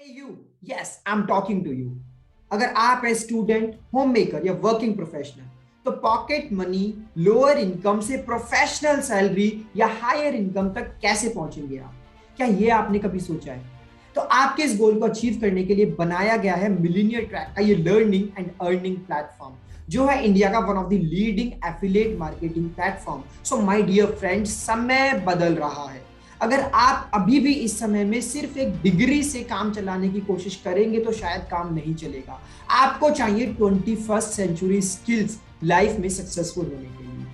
You yes I am talking to you. अगर आप है स्टूडेंट, होम मेकर या वर्किंग प्रोफेशनल, तो पॉकेट मनी, लोअर इनकम से प्रोफेशनल सैलरी या हायर इनकम तक कैसे पहुंचेंगे आप? क्या ये आपने कभी सोचा है? तो आपके इस गोल को अचीव करने के लिए बनाया गया है मिलीनियर ट्रैक का ये लर्निंग एंड अर्निंग प्लेटफॉर्म, जो है इंडिया का one of the leading affiliate marketing platform. So my dear friends, समय बदल रहा है। अगर आप अभी भी इस समय में सिर्फ एक डिग्री से काम चलाने की कोशिश करेंगे तो शायद काम नहीं चलेगा। आपको चाहिए 21st सेंचुरी स्किल्स लाइफ में सक्सेसफुल होने के लिए।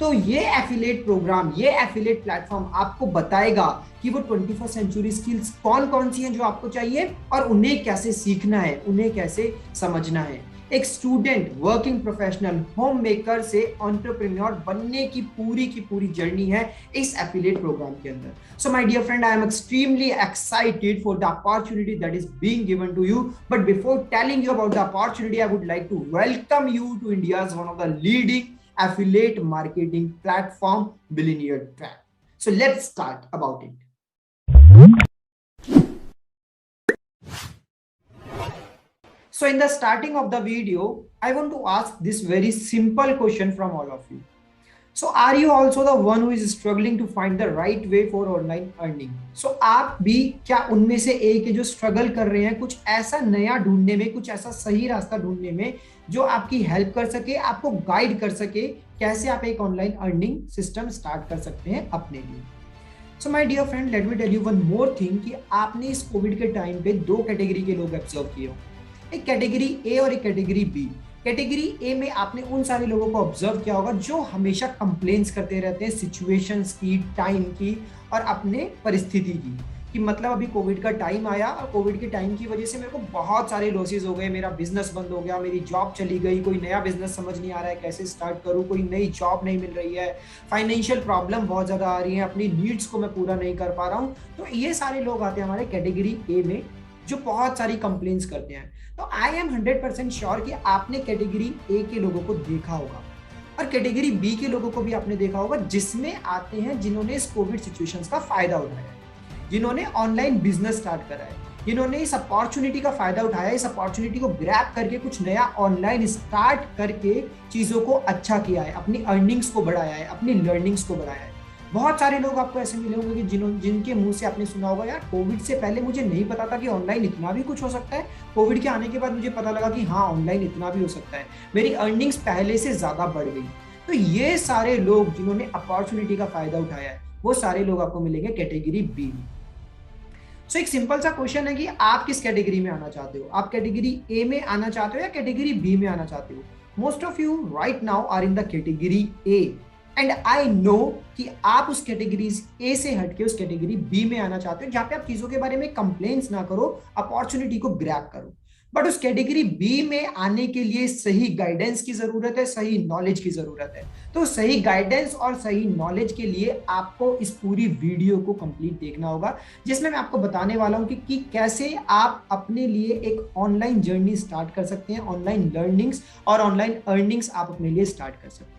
तो ये एफिलिएट प्रोग्राम, ये एफिलिएट प्लेटफॉर्म आपको बताएगा कि वो 21st सेंचुरी स्किल्स कौन कौन सी हैं जो आपको चाहिए और उन्हें कैसे सीखना है, उन्हें कैसे समझना है। एक student, working professional, home maker से एंटरप्रेन्योर बनने की पूरी जर्नी है इस एफिलिएट प्रोग्राम के अंदर। So my dear friend, I am extremely excited for the opportunity that is being given to you. But before telling you about the opportunity, I would like to welcome you to India's one of the leading affiliate marketing platform, Billionaire Track. So let's start about it. So in the starting of the video, I want to ask this very simple question from all of you. So are you also the one who is struggling to find the right way for online earning? So आप भी क्या उनमें से एक है जो struggle कर रहे हैं कुछ ऐसा नया ढूंढने में, कुछ ऐसा सही रास्ता ढूंढने में जो आपकी हेल्प कर सके, आपको गाइड कर सके कैसे आप एक ऑनलाइन अर्निंग सिस्टम स्टार्ट कर सकते हैं अपने लिए। So my dear friend, let me tell you one more thing कि आपने इस कोविड के टाइम पे दो कैटेगरी के लोग ऑब्जर्व किए हो, एक कैटेगरी ए और एक कैटेगरी बी। कैटेगरी ए में आपने उन सारे लोगों को ऑब्जर्व किया होगा जो हमेशा कंप्लेंट्स करते रहते हैं सिचुएशंस की, टाइम की और अपने परिस्थिति की, कि मतलब अभी कोविड का टाइम आया और कोविड के टाइम की वजह से मेरे को बहुत सारे लॉसेस हो गए, मेरा बिजनेस बंद हो गया, मेरी जॉब चली गई, कोई नया बिजनेस समझ नहीं आ रहा है कैसे स्टार्ट करूं, कोई नई जॉब नहीं मिल रही है, फाइनेंशियल प्रॉब्लम बहुत ज्यादा आ रही है, अपनी नीड्स को मैं पूरा नहीं कर पा रहा हूं। तो ये सारे लोग आते हैं हमारे कैटेगरी ए में जो बहुत सारी कंप्लेंट्स करते हैं। तो आई एम 100% श्योर कि आपने कैटेगरी ए के लोगों को देखा होगा और कैटेगरी बी के लोगों को भी आपने देखा होगा, जिसमें आते हैं जिन्होंने इस कोविड सिचुएशंस का फायदा उठाया है, जिन्होंने ऑनलाइन बिजनेस स्टार्ट करा है, जिन्होंने इस अपॉर्चुनिटी का फायदा उठाया, इस अपॉर्चुनिटी को ग्रैब करके कुछ नया ऑनलाइन स्टार्ट करके चीजों को अच्छा किया है, अपनी अर्निंग्स को बढ़ाया है, अपनी लर्निंग्स को बढ़ाया है। बहुत सारे लोग आपको ऐसे मिले होंगे कि जिनके मुंह से आपने सुना होगा, यार कोविड से पहले मुझे नहीं पता था कि ऑनलाइन इतना भी कुछ हो सकता है, कोविड के आने के बाद मुझे पता लगा कि हाँ ऑनलाइन इतना भी हो सकता है, मेरी अर्निंग्स पहले से ज्यादा बढ़ गई। तो ये सारे लोग जिन्होंने अपॉर्चुनिटी का फायदा उठाया है, वो सारे लोग आपको मिलेंगे कैटेगरी बी में। सो एक सिंपल सा क्वेश्चन है कि आप किस कैटेगरी में आना चाहते हो? आप कैटेगरी ए में आना चाहते हो या कैटेगरी बी में आना चाहते हो? Most of you right now are in the category A and I know कि आप उस कैटेगरी ए से हटके उस कैटेगरी बी में आना चाहते हो, जहां पे आप चीजों के बारे में कंप्लेंट्स ना करो, अपॉर्चुनिटी को ग्रैब करो। बट उस कैटेगरी बी में आने के लिए सही गाइडेंस की जरूरत है, सही नॉलेज की जरूरत है। तो सही गाइडेंस और सही नॉलेज के लिए आपको इस पूरी वीडियो को कंप्लीट देखना होगा, जिसमें मैं आपको बताने वाला हूं कि कैसे आप अपने लिए एक ऑनलाइन जर्नी स्टार्ट कर सकते हैं, ऑनलाइन लर्निंग्स और ऑनलाइन अर्निंग्स आप अपने लिए स्टार्ट कर सकते हैं।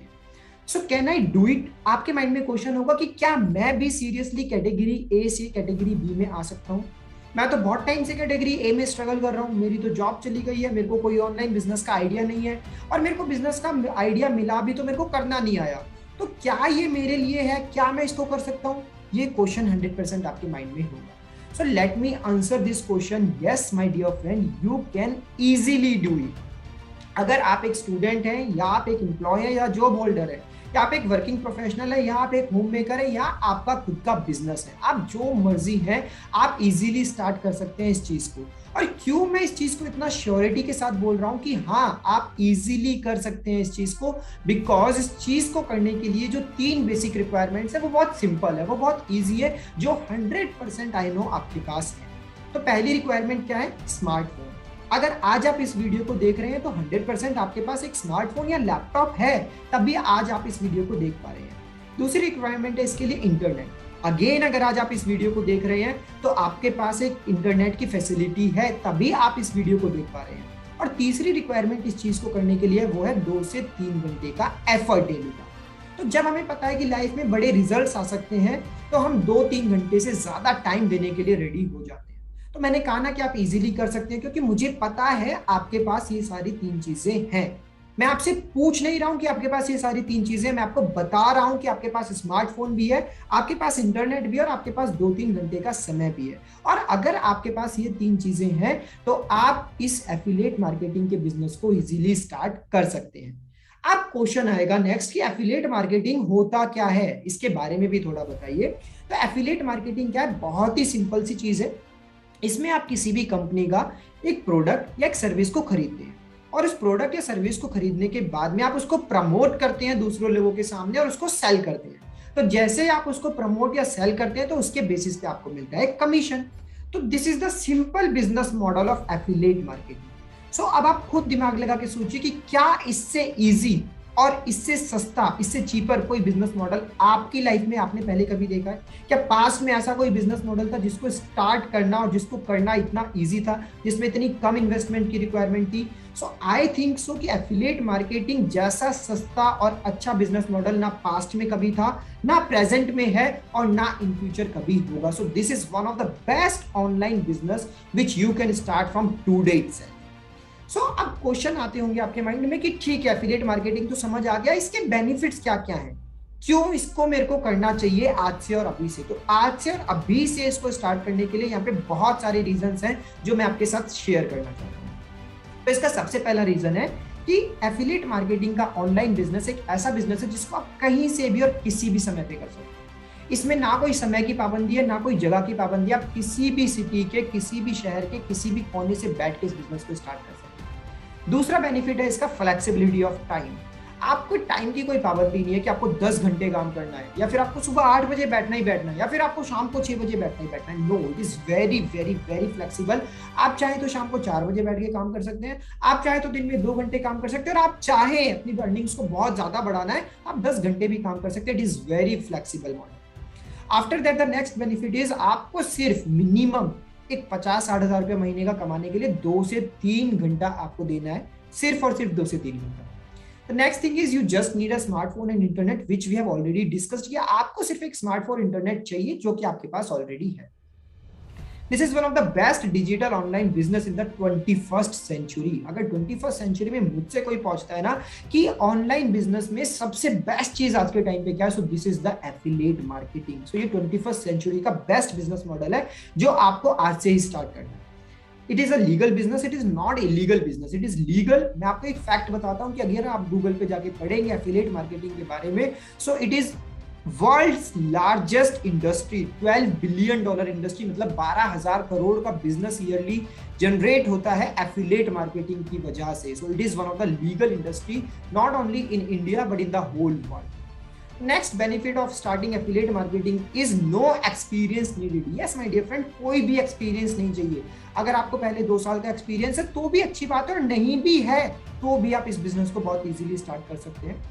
So can I do it? आपके माइंड में क्वेश्चन होगा कि क्या मैं भी सीरियसली कैटेगरी ए से कैटेगरी बी में आ सकता हूं? मैं तो बहुत टाइम से कैटेगरी ए में स्ट्रगल कर रहा हूं, मेरी तो जॉब चली गई है, मेरे को कोई ऑनलाइन बिजनेस का आइडिया नहीं है और मेरे को बिजनेस का आइडिया मिला भी तो मेरे को करना नहीं आया। तो क्या ये मेरे लिए है? क्या मैं इसको कर सकता हूँ? ये क्वेश्चन 100% आपके माइंड में होगा। So let me answer this question. Yes my dear friend, you can easily do it. अगर आप एक स्टूडेंट हैं या आप एक एम्प्लॉय है या जॉब होल्डर है या आप एक वर्किंग प्रोफेशनल है या आप एक होम मेकर है या आपका खुद का बिजनेस है, आप जो मर्जी है आप इजीली स्टार्ट कर सकते हैं इस चीज को। और क्यों मैं इस चीज को इतना श्योरिटी के साथ बोल रहा हूं कि हाँ आप इजीली कर सकते हैं इस चीज को? बिकॉज इस चीज को करने के लिए जो 3 बेसिक रिक्वायरमेंट्स है वो बहुत सिंपल है, वो बहुत ईजी है, जो 100% आई नो आपके पास है। तो पहली रिक्वायरमेंट क्या है? स्मार्टफोन। अगर आज आप इस वीडियो को देख रहे हैं तो 100% आपके पास एक स्मार्टफोन या लैपटॉप है, तभी आज आप इस वीडियो को देख पा रहे हैं। दूसरी रिक्वायरमेंट है इसके लिए इंटरनेट। अगेन अगर आज आप इस वीडियो को देख रहे हैं तो आपके पास एक इंटरनेट की फैसिलिटी है, तभी आप इस वीडियो को देख पा रहे हैं। और तीसरी रिक्वायरमेंट इस चीज को करने के लिए वो है 2 से 3 घंटे का एफर्ट डेली का। तो जब हमें पता है कि लाइफ में बड़े रिजल्ट्स आ सकते हैं तो हम 2-3 घंटे से ज्यादा टाइम देने के लिए रेडी हो जाते हैं। तो मैंने कहा ना कि आप इजीली कर सकते हैं, क्योंकि मुझे पता है आपके पास ये सारी 3 चीजें हैं। मैं आपसे पूछ नहीं रहा हूं कि आपके पास ये सारी 3 चीजें, मैं आपको बता रहा हूं कि आपके पास स्मार्टफोन भी है, आपके पास इंटरनेट भी है और आपके पास 2-3 घंटे का समय भी है। और अगर आपके पास ये 3 चीजें हैं तो आप इस एफिलिएट मार्केटिंग के बिजनेस को इजीली स्टार्ट कर सकते हैं। अब क्वेश्चन आएगा नेक्स्ट कि एफिलिएट मार्केटिंग होता क्या है, इसके बारे में भी थोड़ा बताइए। तो एफिलिएट मार्केटिंग क्या है? बहुत ही सिंपल सी चीज है। इसमें आप किसी भी कंपनी का एक प्रोडक्ट या एक सर्विस को खरीदते हैं और उस प्रोडक्ट या सर्विस को खरीदने के बाद में आप उसको प्रमोट करते हैं दूसरों लोगों के सामने और उसको सेल करते हैं। तो जैसे आप उसको प्रमोट या सेल करते हैं तो उसके बेसिस पे आपको मिलता है कमीशन। तो this is the simple business model of affiliate marketing. So अब आप खुद दिमाग लगा के सोचिए कि क्या इससे इजी और इससे सस्ता, इससे चीपर कोई बिजनेस मॉडल आपकी लाइफ में आपने पहले कभी देखा है? क्या पास्ट में ऐसा कोई बिजनेस मॉडल था जिसको स्टार्ट करना और जिसको करना इतना इजी था, जिसमें इतनी कम इन्वेस्टमेंट की रिक्वायरमेंट थी? सो आई थिंक सो कि एफिलिएट मार्केटिंग जैसा सस्ता और अच्छा बिजनेस मॉडल ना पास्ट में कभी था, ना प्रेजेंट में है और ना इन फ्यूचर कभी होगा। So this is one of the best online business which you can start from today itself. So अब क्वेश्चन आते होंगे आपके माइंड में कि ठीक है, एफिलिएट मार्केटिंग तो समझ आ गया, इसके बेनिफिट्स क्या क्या हैं, क्यों इसको मेरे को करना चाहिए आज से और अभी से? तो आज से और अभी से इसको स्टार्ट करने के लिए यहाँ पे बहुत सारे रीजंस हैं जो मैं आपके साथ शेयर करना चाहता हूँ। तो इसका सबसे पहला रीजन है कि एफिलिएट मार्केटिंग का ऑनलाइन बिजनेस एक ऐसा बिजनेस है जिसको आप कहीं से भी और किसी भी समय पे कर सकते हैं। इसमें ना कोई समय की पाबंदी है, ना कोई जगह की पाबंदी है। आप किसी भी सिटी के, किसी भी शहर के, किसी भी कोने से बैठ के इस बिजनेस को स्टार्ट कर सकते हैं। दूसरा बेनिफिट है इसका फ्लेक्सिबिलिटी ऑफ टाइम। आपको टाइम की कोई पाबंदी नहीं है कि आपको 10 घंटे काम करना है, या फिर आपको सुबह 8 बजे बैठना ही बैठना है, या फिर आपको शाम को 6 बजे बैठना ही बैठना है। No, it is very very very flexible. आप चाहे तो शाम को 4 बजे बैठ के काम कर सकते हैं, आप चाहे तो दिन में 2 घंटे काम कर सकते हैं, और आप चाहे अपनी अर्निंग्स को बहुत ज्यादा बढ़ाना है, आप 10 घंटे भी काम कर सकते हैं। It is very flexible model. After that the next benefit is आपको सिर्फ मिनिमम एक 50-60 हजार रुपये महीने का कमाने के लिए 2 से 3 घंटा आपको देना है, सिर्फ और सिर्फ 2 से 3 घंटा। The next thing is you just need a smartphone and internet, which we have already discussed किया। आपको सिर्फ एक स्मार्टफोन इंटरनेट चाहिए जो कि आपके पास ऑलरेडी है। This is one of the best digital online business in the 21st century। अगर 21st century में मुझसे कोई पूछता है ना कि ऑनलाइन बिजनेस में सबसे बेस्ट चीज आज के टाइम पे क्या है, so this is the affiliate marketing. So ये 21st सेंचुरी का बेस्ट बिजनेस मॉडल है जो आपको आज से ही स्टार्ट करना है। It is a legal business, it is not illegal business, it is legal. मैं आपको एक फैक्ट बताता हूं कि अगर आप गूगल पे जाके पढ़ेंगे एफिलिएट मार्केटिंग के बारे में, so it is world's largest industry, $12 billion industry, मतलब 12,000 करोड़ का बिजनेस ईयरली जनरेट होता है एफिलिएट मार्केटिंग की वजह से। So it is one of the legal industry, not only in India but in the whole world. Next benefit of starting affiliate marketing is no experience needed. Yes my dear friend, कोई भी experience नहीं चाहिए। अगर आपको पहले 2 साल का experience है तो भी अच्छी बात है, और नहीं भी है तो भी आप इस बिजनेस को बहुत इजीली स्टार्ट कर सकते हैं।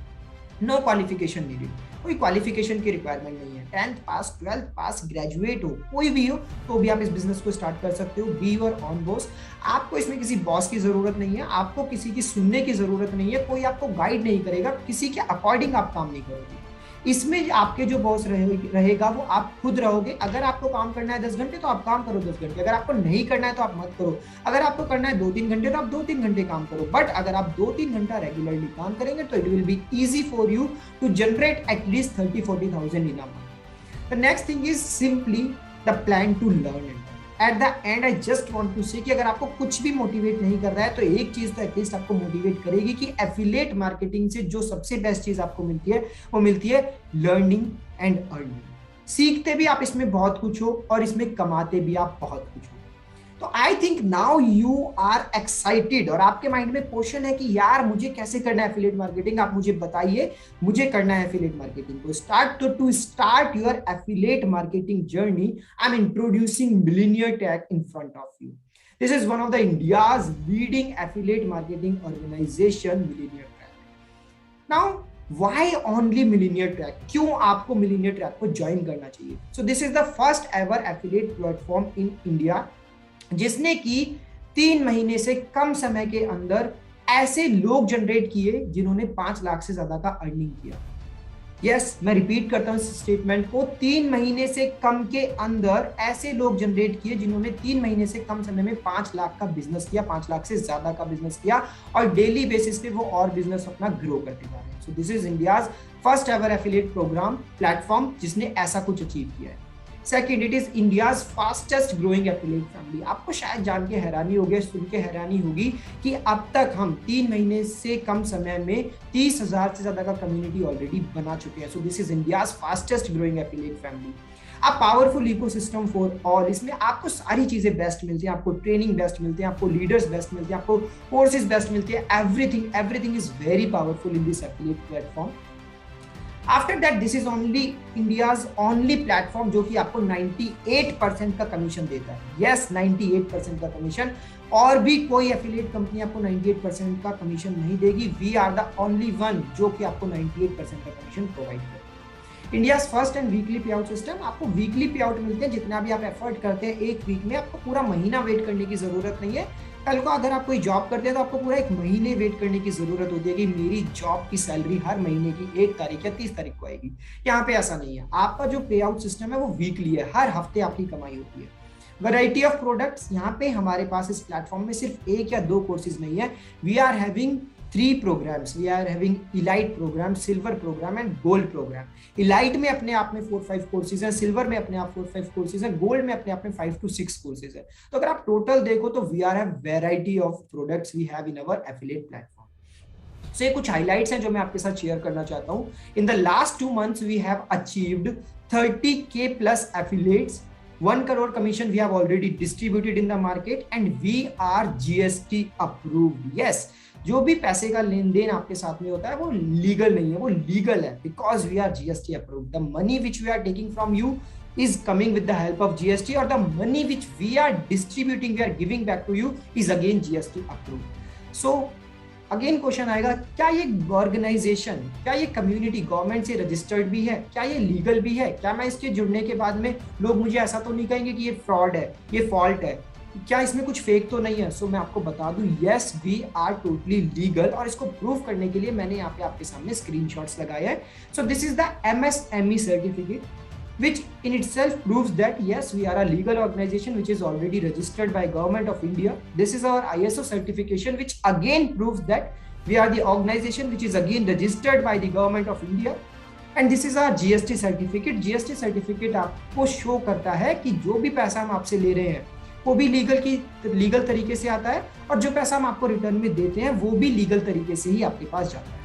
नो क्वालिफिकेशन नीडेड, कोई क्वालिफिकेशन की रिक्वायरमेंट नहीं है। 10th पास, 12th पास, ग्रेजुएट हो, कोई भी हो तो भी आप इस बिजनेस को स्टार्ट कर सकते हो। Be your on boss. आपको इसमें किसी बॉस की जरूरत नहीं है, आपको किसी की सुनने की जरूरत नहीं है, कोई आपको गाइड नहीं करेगा, किसी के अकॉर्डिंग आप काम नहीं करोगे। इसमें आपके जो बॉस रहेगा वो आप खुद रहोगे। अगर आपको काम करना है 10 घंटे तो आप काम करो 10 घंटे, अगर आपको नहीं करना है तो आप मत करो। अगर आपको करना है 2-3 घंटे तो आप 2-3 घंटे काम करो, बट अगर आप 2-3 घंटा रेगुलरली काम करेंगे तो it will be easy for you to generate at least 30-40,000 in a month. The next thing is simply the plan to learn it. At the end I just want to say कि अगर आपको कुछ भी motivate नहीं कर रहा है तो एक चीज तो एटलीस्ट आपको मोटिवेट करेगी कि एफिलिएट मार्केटिंग से जो सबसे बेस्ट चीज आपको मिलती है वो मिलती है लर्निंग एंड अर्निंग। सीखते भी आप इसमें बहुत कुछ हो और इसमें कमाते भी आप बहुत कुछ हो। तो I think now you are excited, और आपके माइंड में क्वेश्चन है कि यार मुझे कैसे करना है एफिलिएट मार्केटिंग, आप मुझे बताइए मुझे करना है एफिलिएट मार्केटिंग को स्टार्ट। तो to start your affiliate marketing journey, I am introducing millionaire tag in front of you. This is one of the India's leading affiliate marketing organisation, millionaire tag. Now Why only Millionaire Track? क्यों आपको Millionaire Track को join करना चाहिए? So this is the first ever affiliate platform in India जिसने की 3 महीने से कम समय के अंदर ऐसे लोग जनरेट किए जिन्होंने 5 लाख से ज्यादा का अर्निंग किया। यस, मैं रिपीट करता हूँ इस स्टेटमेंट को, 3 महीने से कम के अंदर ऐसे लोग जनरेट किए जिन्होंने 3 महीने से कम समय में 5 लाख का बिजनेस किया, 5 लाख से ज्यादा का बिजनेस किया, और डेली बेसिस पे वो और बिजनेस अपना ग्रो करते जा रहे हैं। So this is India's first ever affiliate programme platform जिसने ऐसा कुछ अचीव किया है। Second, it is India's fastest growing affiliate family. आपको शायद जान के हैरानी होगी, सुन के हैरानी होगी कि अब तक हम 3 महीने से कम समय में 30,000 से ज्यादा का कम्युनिटी ऑलरेडी बना चुके हैं। So this is India's fastest growing affiliate family. अब पावरफुल इकोसिस्टम फॉर ऑल, इसमें आपको सारी चीजें बेस्ट मिलती हैं, आपको ट्रेनिंग बेस्ट मिलती है, आपको लीडर्स बेस्ट मिलते हैं, आपको कोर्सेज बेस्ट मिलती है, everything is very powerful in this affiliate platform. After that this is only India's only platform जो कि आपको 98% का कमीशन देता है। यस, 98% का कमीशन, और भी कोई एफिलिएट कंपनी आपको 98% का कमीशन नहीं देगी। We are the only one जो कि आपको 98% का कमीशन प्रोवाइड करता है। India first and weekly pay out system, आपको वीकली पे आउट मिलते हैं, जितना भी आप एफर्ट करते हैं एक वीक में, आपको पूरा महीना वेट करने की जरूरत नहीं है। कल को अगर आप कोई जॉब करते हैं तो आपको पूरा 1 महीने वेट करने की जरूरत होती है कि मेरी जॉब की सैलरी हर महीने की 1 तारीख या 30 तारीख को आएगी। यहाँ पे ऐसा नहीं है, आपका जो पे आउट सिस्टम है वो वीकली है, हर हफ्ते आपकी कमाई होती है। वैरायटी ऑफ प्रोडक्ट्स, यहाँ पे हमारे पास इस प्लेटफॉर्म में सिर्फ 1 या 2 कोर्सेज नहीं है। We are having 3 programs. We are having elite program, silver program and gold program. elite में अपने आप में 4-5 कोर्सेज हैं, सिल्वर में अपने आप 4-5 कोर्सेज हैं, गोल्ड में अपने आप में 5 to 6 कोर्सेज हैं। तो अगर आप टोटल देखो तो we are have variety of products we have in our affiliate platform. So ये कुछ हाइलाइट्स हैं जो मैं आपके साथ शेयर करना चाहता हूँ। In the last 2 months we have achieved 30K plus affiliates, 1 crore commission we have already distributed in the market and we are GST approved. Yes, जो भी पैसे का लेन देन आपके साथ में होता है वो लीगल नहीं है, वो लीगल है because we are GST approved. The money which we are taking from you is coming with the help of GST, or the money which we are distributing, we are giving back to you is again GST approved. So again question आएगा, क्या ये organisation, क्या ये community government से registered भी है, क्या ये लीगल भी है? क्या मैं इसके जुड़ने के बाद में लोग मुझे ऐसा तो नहीं कहेंगे कि ये फ्रॉड है, ये फॉल्ट है, क्या इसमें कुछ फेक तो नहीं है? सो मैं आपको बता दूं, yes we are totally legal, और इसको प्रूव करने के लिए मैंने यहाँ पे आपके सामने स्क्रीनशॉट्स लगाए हैं। So this is the MSME certificate which in itself proves that yes, we are a legal organization which is already registered by Government of India. This is our ISO certification which again proves that we are the organization which is again registered by the Government of India. And this is our GST certificate. GST certificate आपको show करता है कि जो भी पैसा हम आपसे ले रहे हैं वो भी लीगल तरीके से आता है, और जो पैसा हम आपको रिटर्न में देते हैं वो भी लीगल तरीके से ही आपके पास जाता है।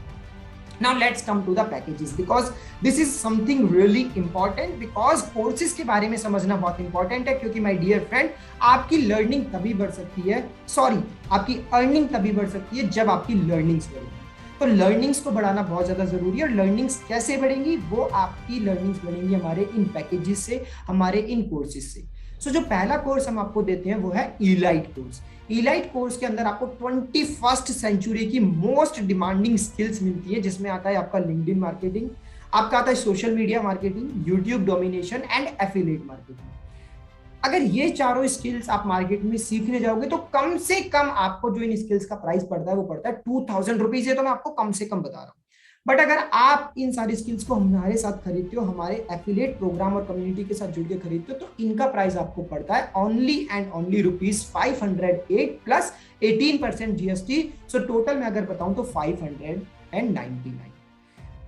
Now let's come to the packages, because this is something really important, because courses के बारे में समझना बहुत important है, क्योंकि my dear friend, आपकी लर्निंग तभी बढ़ सकती है, आपकी अर्निंग तभी बढ़ सकती है जब आपकी लर्निंग्स बढ़ेगी। तो लर्निंग्स को बढ़ाना बहुत ज्यादा जरूरी है, और लर्निंग्स कैसे बढ़ेंगी? वो आपकी लर्निंग्स बढ़ेंगी हमारे इन पैकेजेस से, हमारे इन कोर्सेज से। सो जो पहला कोर्स हम आपको देते हैं वो है इलाइट कोर्स। इलाइट कोर्स के अंदर आपको 21st सेंचुरी की मोस्ट डिमांडिंग स्किल्स मिलती है, जिसमें आता है आपका लिंक्डइन मार्केटिंग, आपका आता है social media marketing, YouTube domination and affiliate marketing. अगर ये चारों स्किल्स आप मार्केट में सीखने जाओगे तो कम से कम आपको जो इन स्किल्स का प्राइस पड़ता है वो पड़ता है 2000 रुपीज है, तो मैं आपको कम से कम बता रहा हूँ। बट अगर आप इन सारी स्किल्स को हमारे साथ खरीदते हो, हमारे एफिलिएट प्रोग्राम और कम्युनिटी के साथ जुड़ के खरीदते हो, तो इनका प्राइस आपको पड़ता है only and only ₹508 plus 18% GST। So total मैं अगर बताऊं तो 599।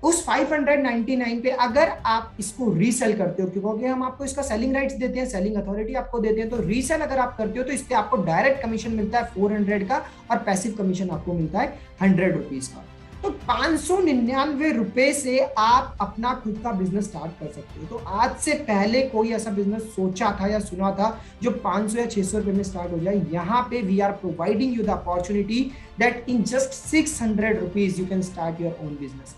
उस 599 पे अगर आप इसको रीसेल करते हो, क्योंकि हम आपको इसका सेलिंग राइट्स देते हैं, सेलिंग अथॉरिटी आपको देते हैं, तो रीसेल अगर आप करते हो तो इस पे आपको डायरेक्ट कमीशन मिलता है 400 का, और पैसिव कमीशन आपको मिलता है 100 रुपीज का। तो 599 रुपए से आप अपना खुद का बिजनेस स्टार्ट कर सकते हो। तो आज से पहले कोई ऐसा बिजनेस सोचा था या सुना था जो 500 या 600 रुपए में स्टार्ट हो जाए? यहाँ पे we are providing you the opportunity that in just 600 rupees you can start your own business.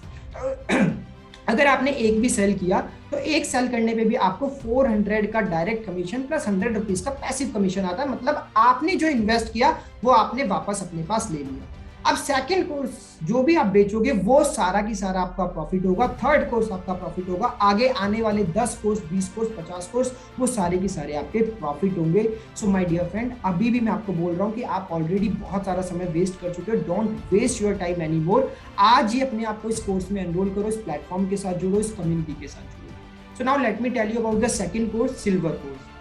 अगर आपने एक भी सेल किया तो एक सेल करने पे भी आपको 400 का डायरेक्ट कमीशन प्लस 100 रुपीज का पैसिव कमीशन आता है। मतलब आपने जो इन्वेस्ट किया वो आपने वापस अपने पास ले लिया। अब सेकंड कोर्स जो भी आप बेचोगे वो सारा की सारा आपका प्रॉफिट होगा, थर्ड कोर्स आपका प्रॉफिट होगा, आगे आने वाले 10 कोर्स, 20 कोर्स, 50 कोर्स वो सारे की सारे आपके प्रॉफिट होंगे। सो माय डियर फ्रेंड, अभी भी मैं आपको बोल रहा हूँ कि आप ऑलरेडी बहुत सारा समय वेस्ट कर चुके हो। Don't waste your time any more. आज ही अपने आप को इस कोर्स में एनरोल करो, इस प्लेटफॉर्म के साथ जुड़ो, इस कम्युनिटी के साथ जुड़ो। So now let me tell you about the second course, silver course.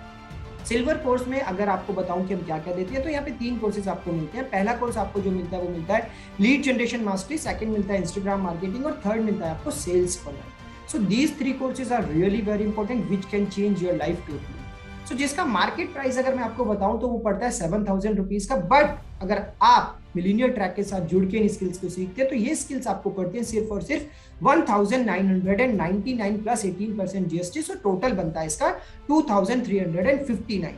Silver course में अगर आपको बताऊं कि हम क्या क्या देते हैं, तो यहाँ पे 3 कोर्सेज आपको मिलते हैं। पहला कोर्स आपको जो मिलता है वो मिलता है लीड जनरेशन मास्टरी, सेकंड मिलता है इंस्टाग्राम मार्केटिंग और थर्ड मिलता है आपको sales funnel. So these 3 courses are really very important which can change your life totally. So जिसका मार्केट प्राइस अगर मैं आपको बताऊं तो वो पड़ता है 7,000 रुपीज का, बट अगर आप मिलीनियर ट्रैक के साथ जुड़ के इन स्किल्स को सीखते हैं तो ये स्किल्स आपको पड़ते हैं सिर्फ और सिर्फ 1,999 प्लस 18% जीएसटी। सो टोटल बनता है इसका 2,359,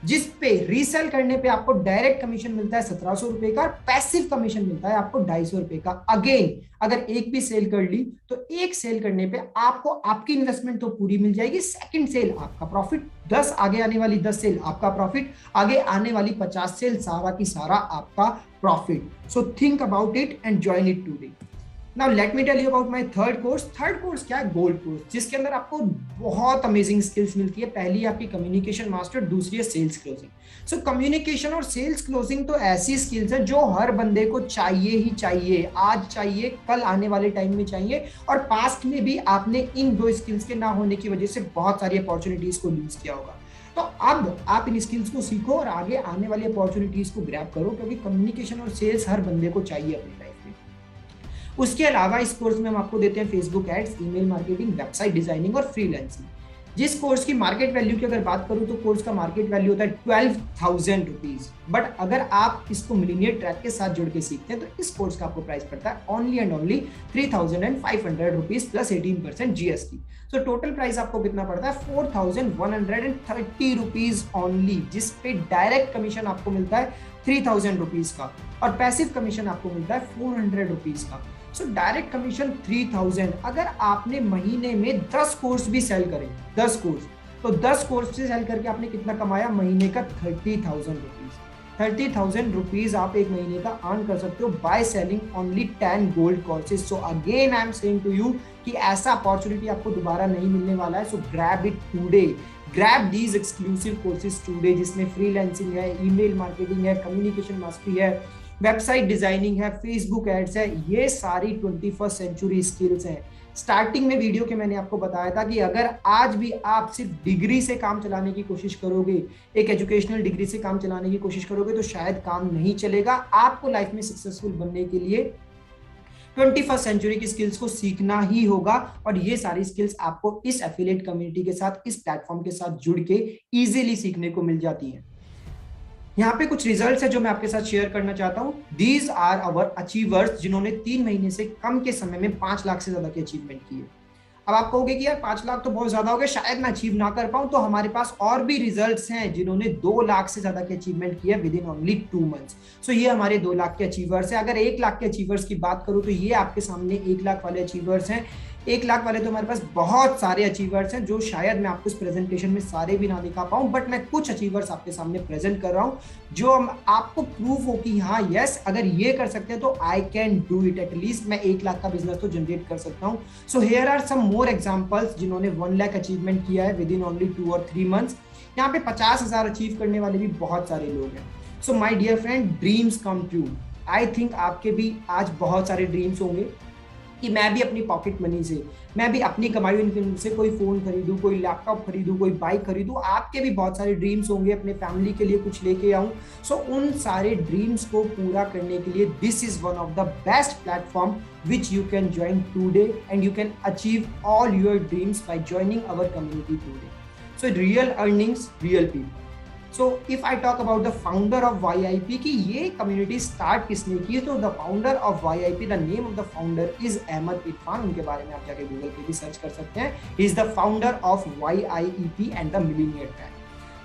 जिस पे रीसेल करने पे आपको डायरेक्ट कमीशन मिलता है 1,700 रुपए का, पैसिव कमीशन मिलता है आपको 250 रुपए का। अगेन अगर एक भी सेल कर ली तो एक सेल करने पे आपको आपकी इन्वेस्टमेंट तो पूरी मिल जाएगी, सेकंड सेल आपका प्रॉफिट, 10 आगे आने वाली 10 सेल आपका प्रॉफिट, आगे आने वाली 50 सेल सारा की सारा आपका profit. So think about it and join it today. Now let me tell you about my third course. Third course क्या है? गोल्ड कोर्स, जिसके अंदर आपको बहुत अमेजिंग स्किल्स मिलती है। पहली आपकी कम्युनिकेशन मास्टर, दूसरी है सेल्स क्लोजिंग। सो कम्युनिकेशन और सेल्स क्लोजिंग तो ऐसी स्किल्स है जो हर बंदे को चाहिए ही चाहिए, आज चाहिए, कल आने वाले टाइम में चाहिए। और पास्ट में भी आपने इन 2 स्किल्स के ना होने की वजह से बहुत सारी अपॉर्चुनिटीज को लूज किया होगा। तो अब आप इन स्किल्स को सीखो और आगे आने वाली अपॉर्चुनिटीज को ग्रैब करो, क्योंकि कम्युनिकेशन और सेल्स हर बंदे को चाहिए अपनी लाइफ में। उसके अलावा इस कोर्स में हम आपको देते हैं Facebook ads, email marketing, website designing और फ्रीलांसिंग। जिस कोर्स की मार्केट वैल्यू की अगर बात करूं तो कोर्स का मार्केट वैल्यू होता है 12,000 रुपीज, बट अगर आप इसको मिलीनियर ट्रैक के साथ जुड़ के सीखते हैं तो इस कोर्स का आपको प्राइस पड़ता है only and only 3,500 rupees plus 18% GST. So total price आपको कितना पड़ता है? 4,130 रुपीज ओनली, जिस पे डायरेक्ट कमीशन आपको मिलता है 3,000 रुपीज का और पैसिव कमीशन आपको मिलता है 400 रुपीज का। So direct commission 3,000। अगर आपने महीने में 10 कोर्स भी सेल करें, 10 कोर्स, तो 10 कोर्स से सेल करके आपने कितना कमाया? महीने का 30,000 रुपीज। 30,000 रुपीज आप एक महीने का अर्न कर सकते हो by selling only 10 gold courses. So again I am saying to you कि ऐसा अपॉर्चुनिटी आपको दोबारा नहीं मिलने वाला है। So grab it today, grab these exclusive courses today, जिसमें फ्रीलांसिंग है, ईमेल मार्केटिंग है, कम्युनिकेशन मास्टरी है, वेबसाइट डिजाइनिंग है, फेसबुक एड्स है। ये सारी 21st सेंचुरी स्किल्स हैं। स्टार्टिंग में वीडियो के मैंने आपको बताया था कि अगर आज भी आप सिर्फ डिग्री से काम चलाने की कोशिश करोगे, एक एजुकेशनल डिग्री से काम चलाने की कोशिश करोगे, तो शायद काम नहीं चलेगा। आपको लाइफ में सक्सेसफुल बनने के लिए 21st सेंचुरी की स्किल्स को सीखना ही होगा, और ये सारी स्किल्स आपको इस एफिलिएट कम्युनिटी के साथ, इस प्लेटफॉर्म के साथ जुड़ के इजीली सीखने को मिल जाती हैं। यहाँ पे कुछ रिजल्ट्स है जो मैं आपके साथ शेयर करना चाहता हूँ। दीज आर अवर अचीवर्स, जिन्होंने 3 महीने से कम के समय में 5 लाख से ज्यादा की अचीवमेंट की है। अब आप कहोगे कि यार 5 लाख तो बहुत ज्यादा हो गया, शायद मैं अचीव ना कर पाऊं। तो हमारे पास और भी रिजल्ट्स हैं जिन्होंने 2 लाख से ज्यादा की अचीवमेंट की है विद इन ओनली 2 मंथ्स। सो ये हमारे 2 लाख के अचीवर्स हैं। अगर 1 लाख के अचीवर्स की बात करूं तो ये आपके सामने 1 लाख वाले अचीवर्स हैं। 1 लाख वाले तो हमारे पास बहुत सारे अचीवर्स हैं, जो शायद मैं आपको इस प्रेजेंटेशन में सारे भी ना दिखा पाऊं, बट मैं कुछ अचीवर्स आपके सामने प्रेजेंट कर रहा हूं जो आपको प्रूफ हो कि हाँ यस, अगर ये कर सकते हैं तो I can do it. At least मैं 1 लाख का बिजनेस तो जनरेट कर सकता हूं। So here are some more examples जिन्होंने 1 लाख अचीवमेंट किया है विद इन ओनली 2 और 3 मंथ्स। यहाँ पे 50,000 अचीव करने वाले भी बहुत सारे लोग हैं। So my dear friend, dreams come true. I think आपके भी आज बहुत सारे ड्रीम्स होंगे कि मैं भी अपनी पॉकेट मनी से, मैं भी अपनी कमाई इनकम से कोई फोन खरीदूं, कोई लैपटॉप खरीदूं, कोई बाइक खरीदूं। आपके भी बहुत सारे ड्रीम्स होंगे, अपने फैमिली के लिए कुछ लेके आऊं। सो उन सारे ड्रीम्स को पूरा करने के लिए this is one of the best platform which you can join today, and you can achieve all your dreams by joining our community today. So real earnings, real people. So if I talk about the founder of YIP कि ये community start किसने की, तो the founder of YIP, the name of the founder is Ahmad Irfan. उनके बारे में आप जाके गूगल पे भी सर्च कर सकते हैं। He is the founder of YIEP and the Millionaire Track.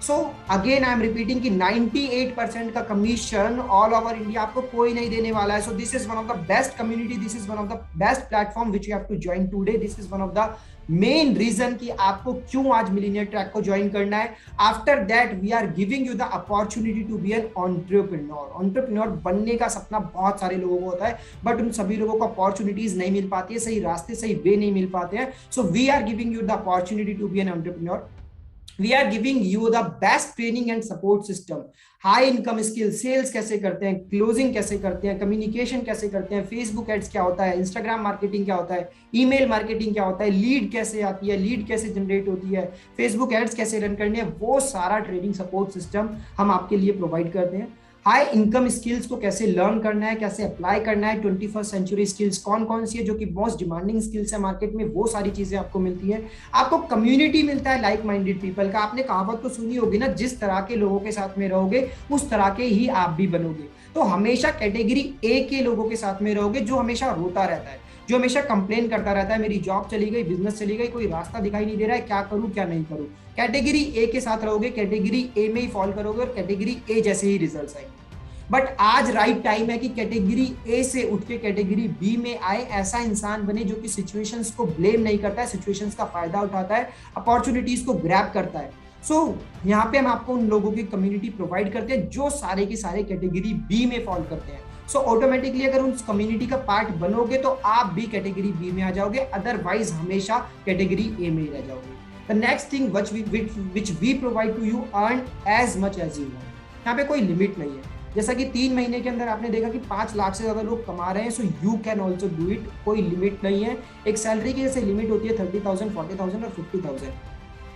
So again I am repeating कि 98% का कमीशन ऑल ओवर इंडिया आपको कोई नहीं देने वाला है। So this is one of the best community, this is one of the best platform which you have to join today. This is one of the main reason कि आपको क्यों आज मिलीनियर ट्रैक को ज्वाइन करना है। After that we are giving you the opportunity to be an entrepreneur बनने का सपना बहुत सारे लोगों को होता है, बट उन सभी लोगों को अपॉर्चुनिटीज नहीं मिल पाती है, सही रास्ते सही वे नहीं मिल पाते हैं। So we are giving you the opportunity to be an entrepreneur. We are giving you the best training and support system, high income skill, sales कैसे करते हैं, क्लोजिंग कैसे करते हैं, कम्युनिकेशन कैसे करते हैं, फेसबुक एड्स क्या होता है, इंस्टाग्राम मार्केटिंग क्या होता है, ईमेल मार्केटिंग क्या होता है, लीड कैसे आती है, लीड कैसे जनरेट होती है, फेसबुक एड्स कैसे रन करने हैं, वो सारा ट्रेनिंग सपोर्ट सिस्टम हम आपके लिए प्रोवाइड करते हैं। हाई इनकम स्किल्स को कैसे लर्न करना है, कैसे अप्लाई करना है, 21st सेंचुरी स्किल्स कौन कौन सी है जो कि मोस्ट डिमांडिंग स्किल्स है मार्केट में, वो सारी चीजें आपको मिलती है। आपको कम्युनिटी मिलता है लाइक माइंडेड पीपल का। आपने कहावत तो सुनी होगी ना, जिस तरह के लोगों के साथ में रहोगे उस तरह के ही आप भी बनोगे। तो हमेशा कैटेगरी ए के लोगों के साथ में रहोगे, जो हमेशा रोता रहता है, जो हमेशा कंप्लेन करता रहता है, मेरी जॉब चली गई, बिजनेस चली गई, कोई रास्ता दिखाई नहीं दे रहा है, क्या करूं क्या नहीं करूं। कैटेगरी ए के साथ रहोगे, कैटेगरी ए में ही फॉल करोगे और कैटेगरी ए जैसे ही रिजल्ट्स आएंगे। बट आज राइट टाइम है कि कैटेगरी ए से उठ के कैटेगरी बी में आए, ऐसा इंसान बने जो कि सिचुएशंस को ब्लेम नहीं करता है, सिचुएशंस का फायदा उठाता है, अपॉर्चुनिटीज को ग्रैब करता है। सो यहाँ पे हम आपको उन लोगों की कम्युनिटी प्रोवाइड करते हैं जो सारे के सारे कैटेगरी बी में फॉल करते हैं। सो ऑटोमेटिकली अगर उस कम्युनिटी का पार्ट बनोगे तो आप भी कैटेगरी बी में आ जाओगे, अदरवाइज हमेशा कैटेगरी ए में ही रह जाओगे। The next thing which we provide to you, earn as much as you want। यहाँ पे कोई लिमिट नहीं है। जैसा कि 3 महीने के अंदर आपने देखा कि 5 लाख से ज्यादा लोग कमा रहे हैं, so you can also do it. कोई लिमिट नहीं है। एक सैलरी की जैसे लिमिट होती है 30,000, 40,000 और 50,000,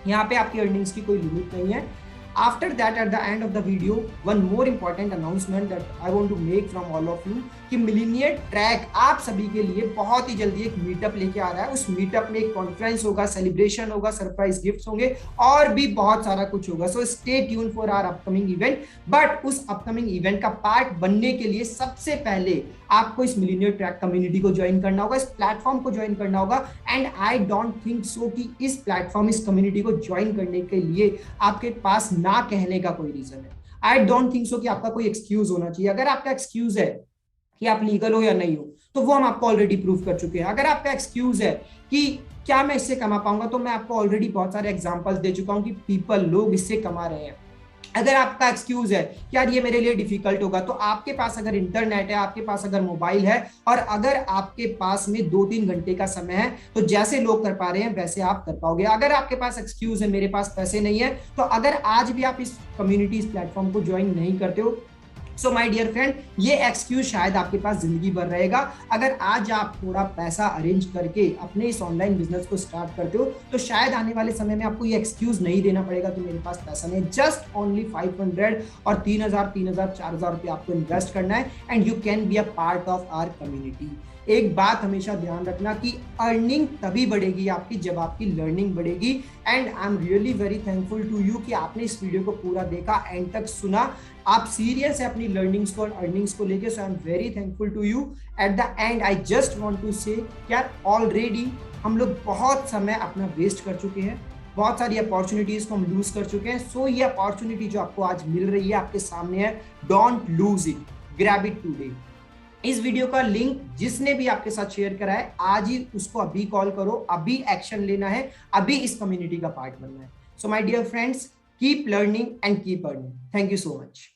यहाँ पे आपकी अर्निंग्स की कोई लिमिट नहीं है। After that, at the end of the video, one more important announcement that I want to make from all of you कि मिलीनियर ट्रैक आप सभी के लिए बहुत ही जल्दी एक मीटअप लेके आ रहा है। उस मीटअप में एक कॉन्फ्रेंस होगा, सेलिब्रेशन होगा, सरप्राइज गिफ्ट्स होंगे और भी बहुत सारा कुछ होगा। So stay tune for our upcoming event. But उस अपकमिंग इवेंट का पार्ट बनने के लिए सबसे पहले आपको इस मिलीनियर ट्रैक कम्युनिटी को ज्वाइन करना होगा, इस प्लेटफॉर्म को ज्वाइन करना होगा। And I don't think so कि इस प्लेटफॉर्म, इस कम्युनिटी को ज्वाइन करने के लिए आपके पास ना कहने का कोई रीजन है। आई डोंट थिंक सो कि आपका कोई एक्सक्यूज होना चाहिए। अगर आपका एक्सक्यूज है कि आप लीगल हो या नहीं हो, तो वो हम आपको ऑलरेडी प्रूव कर चुके हैं। अगर आपका एक्सक्यूज है कि क्या मैं इससे कमा पाऊंगा, तो मैं आपको ऑलरेडी बहुत सारे एग्जांपल्स दे चुका हूं कि लोग इससे कमा रहे हैं। अगर आपका एक्सक्यूज है कि यार ये मेरे लिए डिफिकल्ट होगा, तो आपके पास अगर इंटरनेट है, आपके पास अगर मोबाइल है और अगर आपके पास में 2-3 घंटे का समय है, तो जैसे लोग कर पा रहे हैं वैसे आप कर पाओगे। अगर आपके पास एक्सक्यूज है मेरे पास पैसे नहीं है, तो अगर आज भी आप इस कम्युनिटी, इस प्लेटफॉर्म को ज्वाइन नहीं करते हो, सो माय डियर फ्रेंड, ये एक्सक्यूज शायद आपके पास जिंदगी भर रहेगा। अगर आज आप थोड़ा पैसा अरेंज करके अपने इस ऑनलाइन बिजनेस को स्टार्ट करते हो, तो शायद आने वाले समय में आपको ये एक्सक्यूज नहीं देना पड़ेगा कि मेरे पास पैसा नहीं है। जस्ट ओनली 500 और 3,000, 4,000 रुपये आपको इन्वेस्ट करना है and you can be a part of our community. एक बात हमेशा ध्यान रखना कि अर्निंग तभी बढ़ेगी आपकी जब आपकी लर्निंग बढ़ेगी। And I am really very thankful to you कि आपने इस वीडियो को पूरा देखा, एंड तक सुना। आप सीरियस है अपनी लर्निंग्स को और अर्निंग्स को लेके। So I am very thankful to you. At the end I just want to say यार, ऑलरेडी हम लोग बहुत समय अपना वेस्ट कर चुके हैं, बहुत सारी अपॉर्चुनिटीज को हम लूज कर चुके हैं। सो ये अपॉर्चुनिटी जो आपको आज मिल रही है, आपके सामने है, don't lose it, grab it today. इस वीडियो का लिंक जिसने भी आपके साथ शेयर करा है, आज ही उसको अभी कॉल करो, अभी एक्शन लेना है, अभी इस कम्युनिटी का पार्ट बनना है। So my dear friends, keep learning and keep earning. Thank you so much.